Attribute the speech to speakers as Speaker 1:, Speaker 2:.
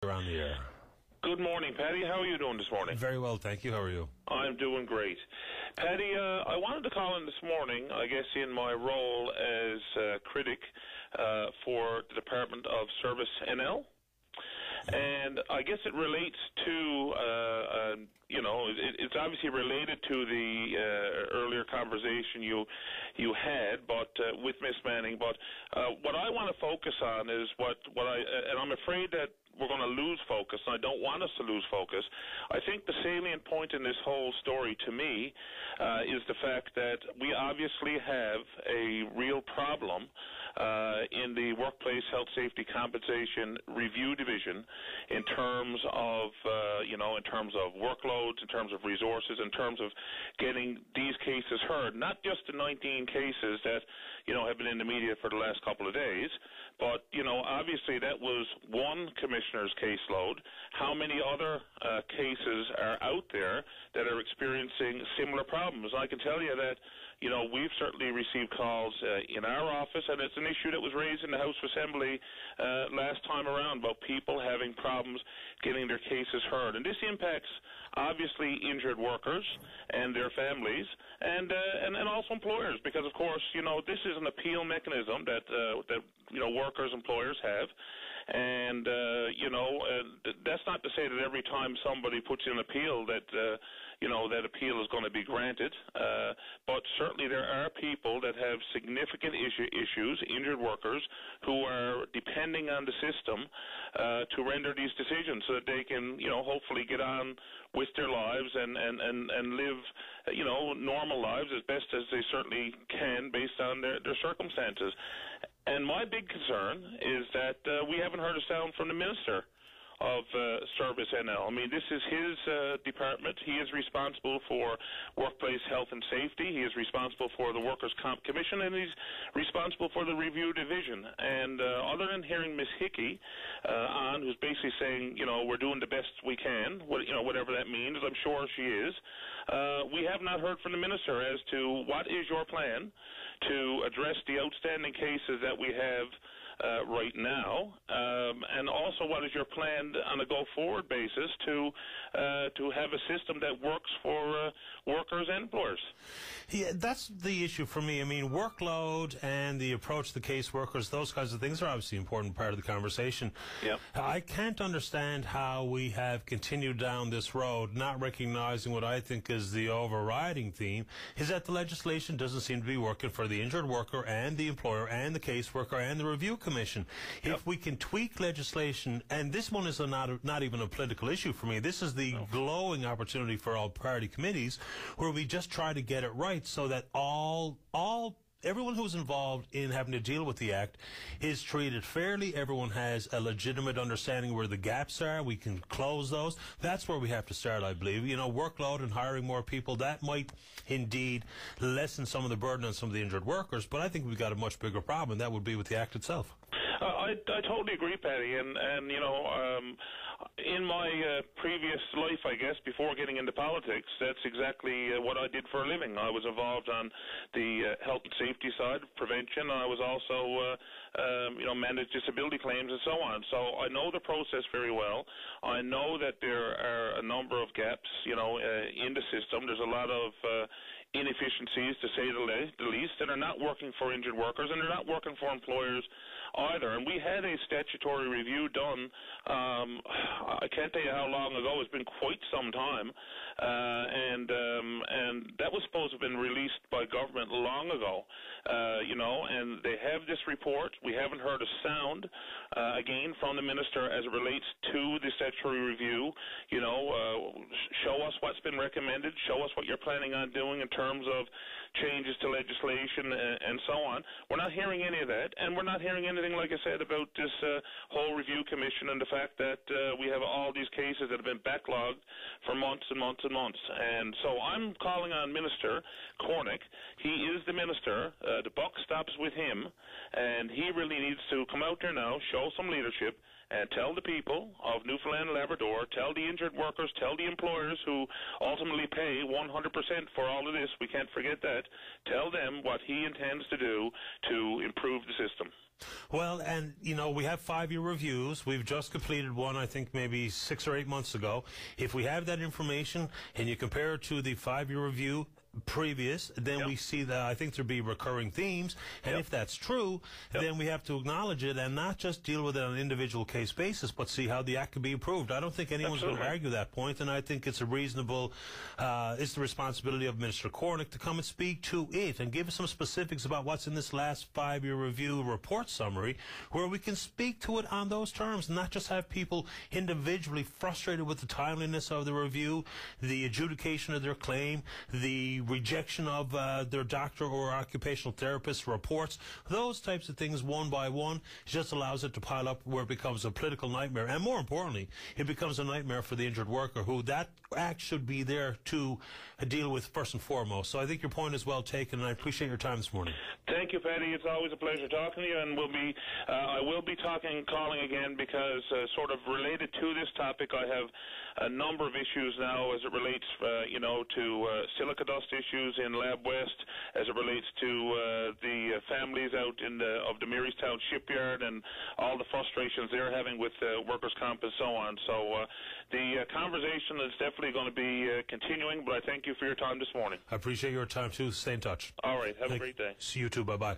Speaker 1: Around the air.
Speaker 2: Good morning, Paddy. How are you doing this morning?
Speaker 1: Very well, thank you. How are you?
Speaker 2: I'm doing great. Paddy, I wanted to call in this morning, I guess in my role as critic for the Department of Service NL. And I guess it relates to, it's obviously related to the earlier conversation you had, but with Miss Manning. But what I want to focus on is and I'm afraid that we're going to lose focus, and I don't want us to lose focus. I think the salient point in this whole story to me is the fact that we obviously have a real problem in the Workplace Health Safety Compensation Review Division in terms of, in terms of workloads, in terms of resources, in terms of getting these cases heard. Not just the 19 cases that, have been in the media for the last couple of days, but, obviously that was one commissioner's caseload. How many other cases are out there that are experiencing similar problems? I can tell you that, we've certainly received calls in our office, and it's an issue that was raised in the House of Assembly last time around about people having problems getting their cases heard. And this impacts, obviously, injured workers and their families, and also employers, because, of course, this is an appeal mechanism that workers, employers have. And, that's not to say that every time somebody puts in an appeal that, that appeal is going to be granted. But certainly there are people that have significant issues, injured workers, who are depending on the system to render these decisions so that they can, hopefully get on with their lives and live, normal lives as best as they certainly can based on their circumstances. And my big concern is that we haven't heard a sound from the Minister of Service NL. I mean, this is his department. He is responsible for workplace health and safety. He is responsible for the Workers' Comp Commission, and he's responsible for the review division. And other than hearing Ms. Hickey on, who's basically saying, we're doing the best we can, whatever that means, I'm sure she is, we have not heard from the Minister as to what is your plan to address the outstanding cases that we have right now, and also what is your plan on a go-forward basis to have a system that works for workers and employers?
Speaker 1: Yeah, that's the issue for me. I mean, workload and the approach to case workers, those kinds of things are obviously an important part of the conversation.
Speaker 2: Yep.
Speaker 1: I can't understand how we have continued down this road, not recognizing what I think is the overriding theme, is that the legislation doesn't seem to be working for the injured worker and the employer and the case worker and the review commission. Yep. If we can tweak legislation, and this one is not even a political issue for me, this is the glowing opportunity for all party committees where we just try to get it right so that everyone who's involved in having to deal with the Act is treated fairly. Everyone has a legitimate understanding where the gaps are. We can close those. That's where we have to start, I believe. Workload and hiring more people, that might indeed lessen some of the burden on some of the injured workers, but I think we've got a much bigger problem, and that would be with the Act itself.
Speaker 2: I totally agree, Paddy, and in my previous life, I guess, before getting into politics, that's exactly what I did for a living. I was involved on the health and safety side, prevention. I was also, managed disability claims and so on. So I know the process very well. I know that there are a number of gaps, in the system. There's a lot of inefficiencies, to say the least, that are not working for injured workers, and they're not working for employers either. And we had a statutory review done, I can't tell you how long ago. It's been quite some time, and that was supposed to have been released by government long ago, and they have this report. We haven't heard a sound, again, from the Minister as it relates to the statutory review. Show us what's been recommended, show us what you're planning on doing in terms of changes to legislation and so on. We're not hearing any of that, and we're not hearing anything, like I said, about this whole review commission and the fact that we have all these cases that have been backlogged for months and months and months. And so I'm calling on Minister Cornick. He is the minister. The buck stops with him, and he really needs to come out there now, show some leadership, and tell the people of Newfoundland and Labrador, tell the injured workers, tell the employers who ultimately pay 100% for all of this, we can't forget that, tell them what he intends to do to improve the system.
Speaker 1: Well, and, you know, we have 5-year reviews. We've just completed one, I think, maybe 6 or 8 months ago. If we have that information and you compare it to the 5-year review previous, then we see that I think there'll be recurring themes, and if that's true, then we have to acknowledge it and not just deal with it on an individual case basis, but see how the act can be improved. I don't think anyone's going to argue that point, and I think it's a reasonable, it's the responsibility of Minister Cornick to come and speak to it and give us some specifics about what's in this last 5-year review report summary, where we can speak to it on those terms, not just have people individually frustrated with the timeliness of the review, the adjudication of their claim, the rejection of their doctor or occupational therapist reports. Those types of things, one by one, just allows it to pile up where it becomes a political nightmare. And more importantly, it becomes a nightmare for the injured worker, who that act should be there to deal with first and foremost. So I think your point is well taken, and I appreciate your time this morning.
Speaker 2: Thank you, Paddy. It's always a pleasure talking to you, and I will be calling again, because sort of related to this topic, I have a number of issues now as it relates, to silica dust issues in Lab West, as it relates to the families out of the Marystown shipyard and all the frustrations they're having with workers' comp and so on. So the conversation is definitely going to be continuing, but I thank you for your time this morning.
Speaker 1: I appreciate your time, too. Stay in touch.
Speaker 2: All right. Have a great day.
Speaker 1: See you, too. Bye-bye.